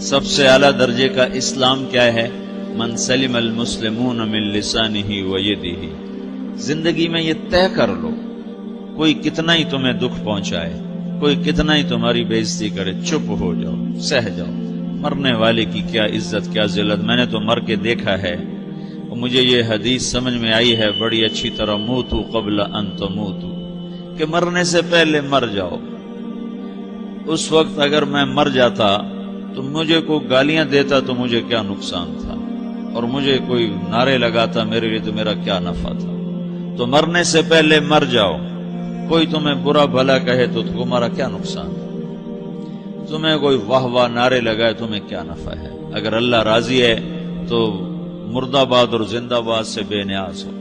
سب سے اعلیٰ درجے کا اسلام کیا ہے؟ من سلم المسلمون من لسانہ و یدہ۔ زندگی میں یہ طے کر لو، کوئی کتنا ہی تمہیں دکھ پہنچائے، کوئی کتنا ہی تمہاری بےعزتی کرے، چپ ہو جاؤ، سہ جاؤ۔ مرنے والے کی کیا عزت، کیا ذلت، میں نے تو مر کے دیکھا ہے، اور مجھے یہ حدیث سمجھ میں آئی ہے بڑی اچھی طرح، موتو قبل ان تموتو، کہ مرنے سے پہلے مر جاؤ۔ اس وقت اگر میں مر جاتا تو مجھے کوئی گالیاں دیتا تو مجھے کیا نقصان تھا، اور مجھے کوئی نعرے لگاتا میرے لیے تو میرا کیا نفع تھا۔ تو مرنے سے پہلے مر جاؤ، کوئی تمہیں برا بھلا کہے تو تمہارا کیا نقصان، تمہیں کوئی واہ واہ نعرے لگائے تمہیں کیا نفع ہے۔ اگر اللہ راضی ہے تو مرد آباد اور زندہ باد سے بے نیاز ہو۔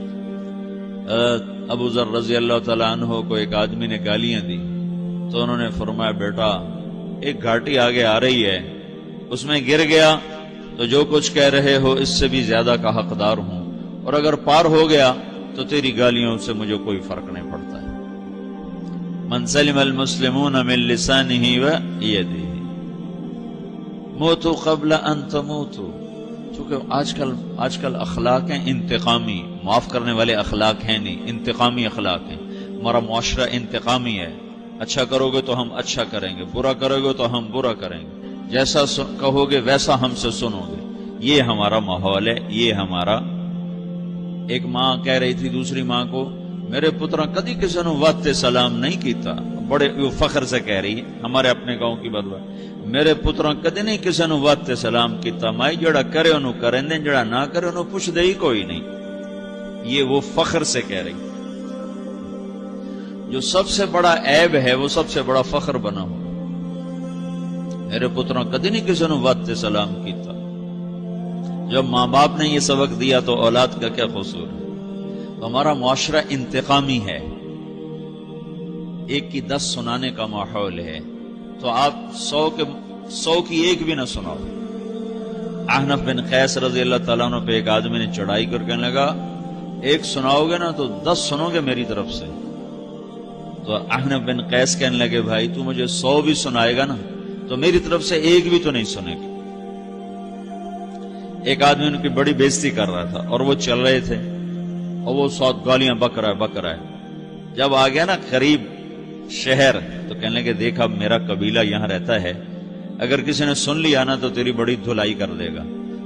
ابو ذر رضی اللہ تعالیٰ عنہ کو ایک آدمی نے گالیاں دی تو انہوں نے فرمایا، بیٹا ایک گھاٹی آگے آ رہی ہے، اس میں گر گیا تو جو کچھ کہہ رہے ہو اس سے بھی زیادہ کا حقدار ہوں، اور اگر پار ہو گیا تو تیری گالیوں سے مجھے کوئی فرق نہیں پڑتا ہے۔ من سلم المسلمون من لسانہ و یدہ موتوا قبل ان تموتوا۔ چونکہ آج کل اخلاق ہیں انتقامی، معاف کرنے والے اخلاق ہیں نہیں، انتقامی اخلاق ہیں۔ ہمارا معاشرہ انتقامی ہے، اچھا کرو گے تو ہم اچھا کریں گے، برا کرو گے تو ہم برا کریں گے، جیسا کہو گے ویسا ہم سے سنو گے۔ یہ ہمارا ماحول ہے، یہ ہمارا۔ ایک ماں کہہ رہی تھی دوسری ماں کو، میرے پترا کدی کسی نے واسطے سلام نہیں کیتا، بڑے فخر سے کہہ رہی ہے، ہمارے اپنے گاؤں کی بات، میرے پترا کدی نہیں کسی نے واسطے سلام کیتا، مائی جڑا کرے انہوں کریں دیں، جڑا نہ کرے انہوں پوچھ دے ہی کوئی نہیں۔ یہ وہ فخر سے کہہ رہی۔ جو سب سے بڑا عیب ہے وہ سب سے بڑا فخر بنا ہو۔ میرے پتروں کدی نہیں کسی نے واسطے سلام کیتا۔ جب ماں باپ نے یہ سبق دیا تو اولاد کا کیا قصور ہے؟ تو ہمارا معاشرہ انتقامی ہے، ایک کی 10 سنانے کا ماحول ہے، تو آپ 100 کی ایک بھی نہ سناؤ۔ احنف بن قیس رضی اللہ تعالیٰ عنہ پہ ایک آدمی نے چڑھائی کر کہنے لگا، ایک سناؤ گے نا تو 10 سنو گے میری طرف سے۔ تو احنف بن قیس کہنے لگے، بھائی تو مجھے 100 بھی سنائے گا نا تو میری طرف سے ایک بھی تو نہیں سنے گا۔ ایک آدمی ان کی بڑی بےزتی کر رہا تھا اور وہ چل رہے تھے اور وہ 100 گالیاں بک رہا ہے۔ جب آ گیا نا قریب شہر تو کہنے لگے، دیکھا میرا قبیلہ یہاں رہتا ہے، اگر کسی نے سن لیا نا تو تیری بڑی دھلائی کر دے گا،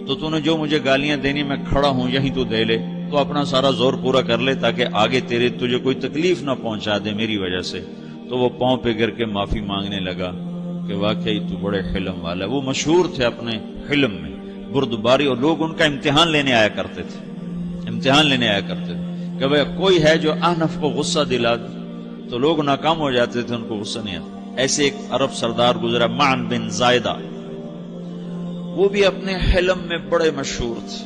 تو نے جو مجھے گالیاں دینی میں کھڑا ہوں یہیں تو دے لے، تو اپنا سارا زور پورا کر لے تاکہ آگے تجھے کوئی تکلیف نہ پہنچا دے میری وجہ سے۔ تو وہ پاؤں پہ گر کے معافی مانگنے لگا کہ واقعی تو بڑے حلم والا ہے۔ وہ مشہور تھے اپنے حلم میں، بردباری، اور لوگ ان کا امتحان لینے آیا کرتے تھے کہ بھئی کوئی ہے جو احنف کو غصہ دلا دے، تو لوگ ناکام ہو جاتے تھے، ان کو غصہ نہیں آتا۔ ایسے ایک عرب سردار گزرا معن بن زائدہ، وہ بھی اپنے حلم میں بڑے مشہور تھے۔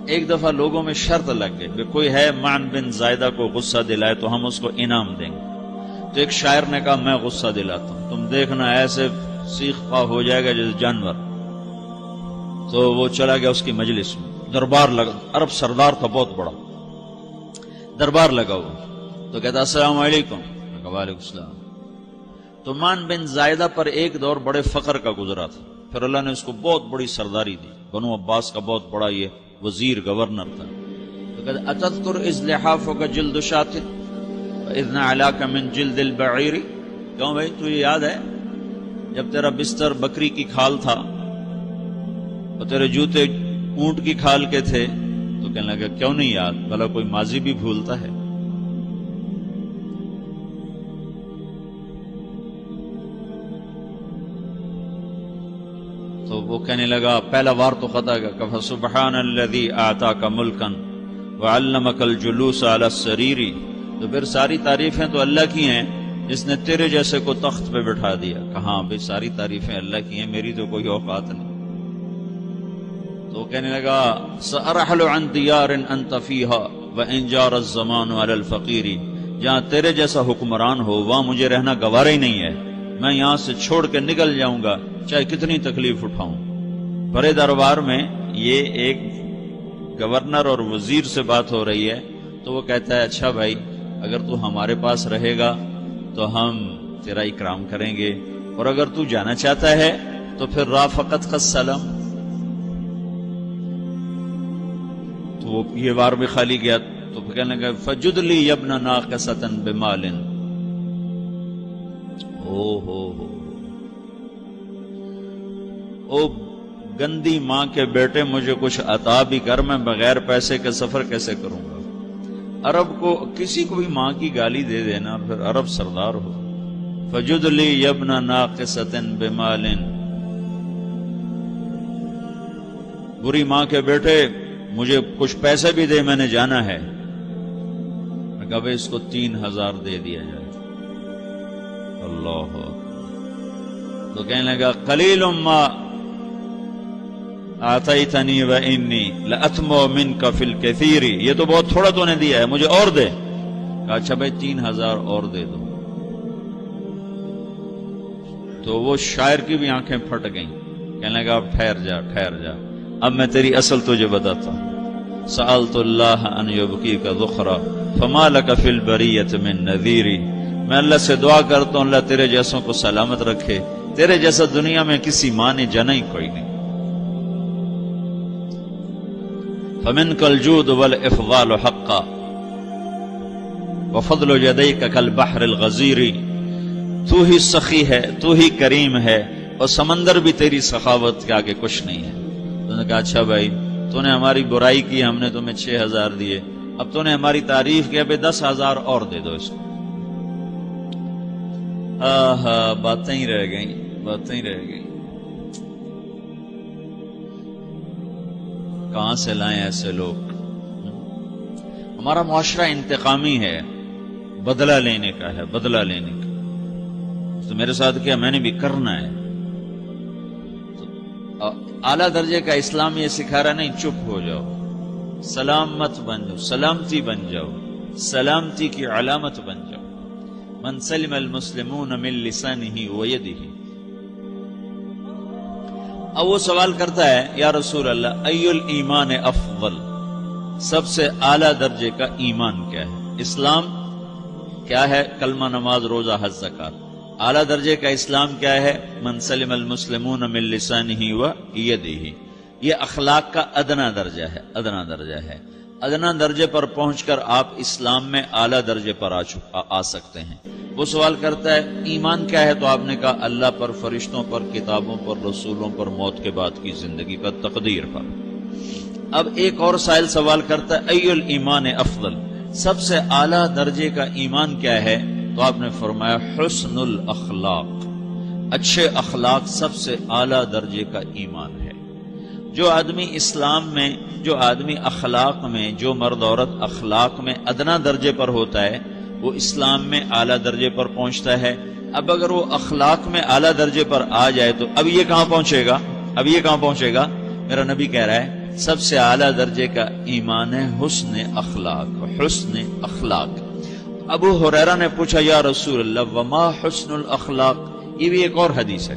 ایک دفعہ لوگوں میں شرط لگ گئی، کوئی ہے معن بن زائدہ کو غصہ دلائے تو ہم اس کو انعام دیں گے۔ تو ایک شاعر نے کہا، میں غصہ دلاتا ہوں، تم دیکھنا ایسے سیخ پا ہو جائے گا جیسے جانور۔ تو وہ چلا گیا اس کی مجلس میں، دربار لگا، عرب سردار تھا بہت بڑا، دربار لگا ہوا، تو کہتا السلام علیکم، وعلیکم السلام۔ تو معن بن زائدہ پر ایک دور بڑے فقر کا گزرا تھا، پھر اللہ نے اس کو بہت بڑی سرداری دی، بنو عباس کا بہت بڑا یہ وزیر گورنر تھا۔ تو کہتا اتذکر اذ لحافک جلد شاۃ واذ نعلاک من جلد البعیر، کیوں بھائی تجھے یاد ہے جب تیرا بستر بکری کی کھال تھا اور تیرے جوتے اونٹ کی کھال کے تھے؟ تو کہنے لگا کیوں نہیں یاد، بھلا کوئی ماضی بھی بھولتا ہے۔ تو وہ کہنے لگا، پہلا وار تو خطا کا، فسبحان الذی اعطاک ملکا وعلمک الجلوس علی السریر۔ تو پھر ساری تعریفیں تو اللہ کی ہیں جس نے تیرے جیسے کو تخت پہ بٹھا دیا۔ کہاں بھئی ساری تعریفیں اللہ کی ہیں، میری تو کوئی اوقات نہیں۔ تو کہنے لگا، سأرحل عن دیار انت فیہا وان جار الزمان علی الفقیر۔ جہاں تیرے جیسا حکمران ہو وہاں مجھے رہنا گوارا ہی نہیں ہے، میں یہاں سے چھوڑ کے نکل جاؤں گا چاہے کتنی تکلیف اٹھاؤں۔ بڑے دربار میں یہ ایک گورنر اور وزیر سے بات ہو رہی ہے، تو وہ کہتا ہے، اچھا بھائی اگر تو ہمارے پاس رہے گا تو ہم تیرا اکرام کریں گے، اور اگر تو جانا چاہتا ہے تو پھر رافقت کا سلام، تو وہ یہ بار بھی خالی گیا تو پھر کہنے لگا فجد لی یبن ناقصۃ بمال، او گندی ماں کے بیٹے مجھے کچھ عطا بھی کر، میں بغیر پیسے کے سفر کیسے کروں گا؟ عرب کو کسی کو بھی ماں کی گالی دے دینا اور پھر عرب سردار ہو. فجد لی یبن ناقصۃ بمال، بری ماں کے بیٹے مجھے کچھ پیسے بھی دے، میں نے جانا ہے. میں کہا بھائی اس کو 3000 دے دیا جائے. اللہ تو کہنے لگا قلیل ما آتیتنی و انی لأتمو منک فی الکثیر، یہ تو بہت تھوڑا تو نے دیا ہے، مجھے اور دے. کہا اچھا بھائی 3000 اور دے دو. تو وہ شاعر کی بھی آنکھیں پھٹ گئیں. کہنے لگا اب ٹھہر جا ٹھہر جا، اب میں تیری اصل تجھے بتاتا ہوں. سألت اللہ ان یبقیک ذخرا فما لک فی البریۃ من نذیر، میں اللہ سے دعا کرتا ہوں اللہ تیرے جیسوں کو سلامت رکھے، تیرے جیسا دنیا میں کسی ماں نے جنا ہی کوئی نہیں. فمنک الجود والافضال حقا وفضل یدیک کالبحر الغزیر، تو ہی سخی ہے، تو ہی کریم ہے، اور سمندر بھی تیری سخاوت کے آگے کچھ نہیں ہے. تو نے کہا اچھا بھائی تو نے ہماری برائی کی، ہم نے تمہیں 6000 دیے، اب تو نے ہماری تعریف کی، ابھی 10,000 اور دے دو اس کو. باتیں ہی رہ گئیں، باتیں ہی رہ گئیں. کہاں سے لائیں ایسے لوگ؟ ہمارا معاشرہ انتقامی ہے، بدلہ لینے کا ہے، بدلہ لینے کا. تو میرے ساتھ کیا میں نے بھی کرنا ہے. اعلیٰ درجے کا اسلام یہ سکھا رہا نہیں چپ ہو جاؤ، سلام مت بن جاؤ، سلامتی بن جاؤ، سلامتی کی علامت بن جاؤ. من سلم المسلمون من لسانہ ویدہ. اب وہ سوال کرتا ہے یا رسول اللہ ای الایمان افضل، سب سے اعلیٰ درجے کا ایمان کیا ہے؟ اسلام کیا ہے؟ کلمہ، نماز، روزہ، حج، زکات. اعلیٰ درجے کا اسلام کیا ہے؟ من سلم المسلمون من لسانہ و یدہ. یہ اخلاق کا ادنا درجہ ہے، ادنا درجہ ہے. ادنا درجے پر پہنچ کر آپ اسلام میں اعلیٰ درجے پر آ سکتے ہیں. وہ سوال کرتا ہے ایمان کیا ہے؟ تو آپ نے کہا اللہ پر، فرشتوں پر، کتابوں پر، رسولوں پر، موت کے بعد کی زندگی پر، تقدیر پر. اب ایک اور سائل سوال کرتا ہے ای الایمان افضل، سب سے اعلیٰ درجے کا ایمان کیا ہے؟ تو آپ نے فرمایا حسن الاخلاق، اچھے اخلاق سب سے اعلیٰ درجے کا ایمان ہے. جو آدمی اسلام میں، جو آدمی اخلاق میں، جو مرد عورت اخلاق میں ادنا درجے پر ہوتا ہے وہ اسلام میں اعلیٰ درجے پر پہنچتا ہے. اب اگر وہ اخلاق میں اعلیٰ درجے پر آ جائے تو اب یہ کہاں پہنچے گا؟ اب یہ کہاں پہنچے گا؟ میرا نبی کہہ رہا ہے سب سے اعلیٰ درجے کا ایمان ہے حسن اخلاق، حسن اخلاق. ابو ہریرہ نے پوچھا یا رسول اللہ وما حسن الاخلاق، یہ بھی ایک اور حدیث ہے.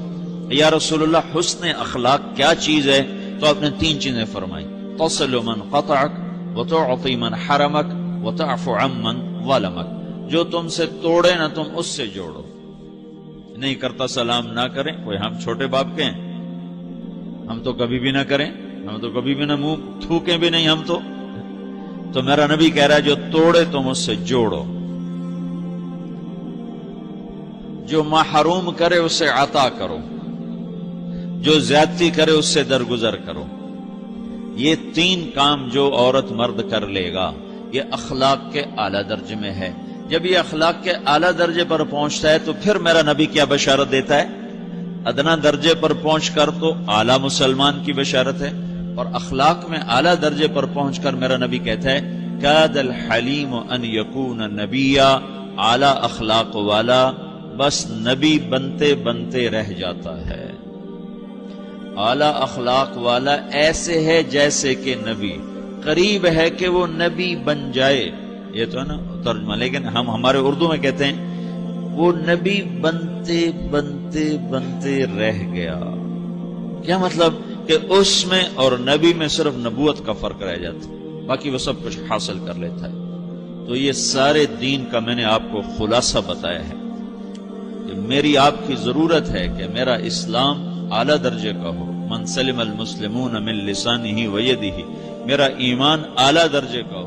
یا رسول اللہ حسن اخلاق کیا چیز ہے؟ تو آپ نے 3 چیزیں فرمائی، تصل من قطعک وتعطی من حرمک وتعفو عمن ظلمک. جو تم سے توڑے نہ تم اس سے جوڑو. نہیں کرتا سلام نہ کریں، کوئی ہم چھوٹے باپ کے ہیں؟ ہم تو کبھی بھی نہ کریں، ہم تو کبھی بھی نہ منہ تھوکیں بھی نہیں ہم تو میرا نبی کہہ رہا ہے جو توڑے تم اس سے جوڑو، جو محروم کرے اسے عطا کرو، جو زیادتی کرے اس سے درگزر کرو. یہ 3 کام جو عورت مرد کر لے گا یہ اخلاق کے اعلیٰ درجے میں ہے. جب یہ اخلاق کے اعلیٰ درجے پر پہنچتا ہے تو پھر میرا نبی کیا بشارت دیتا ہے؟ ادنا درجے پر پہنچ کر تو اعلیٰ مسلمان کی بشارت ہے، اور اخلاق میں اعلیٰ درجے پر پہنچ کر میرا نبی کہتا ہے کاد الحلیم ان یکون نبیا، اعلیٰ اخلاق والا بس نبی بنتے بنتے رہ جاتا ہے. اعلیٰ اخلاق والا ایسے ہے جیسے کہ نبی، قریب ہے کہ وہ نبی بن جائے. یہ تو ہے نا ترجمہ، لیکن ہم ہمارے اردو میں کہتے ہیں وہ نبی بنتے بنتے بنتے رہ گیا. کیا مطلب؟ کہ اس میں اور نبی میں صرف نبوت کا فرق رہ جاتا، باقی وہ سب کچھ حاصل کر لیتا ہے. تو یہ سارے دین کا میں نے آپ کو خلاصہ بتایا ہے کہ میری آپ کی ضرورت ہے کہ میرا اسلام اعلیٰ درجے کا ہو، من سلم المسلمون من لسانہ و یدہ، میرا ایمان اعلیٰ درجے کا ہو۔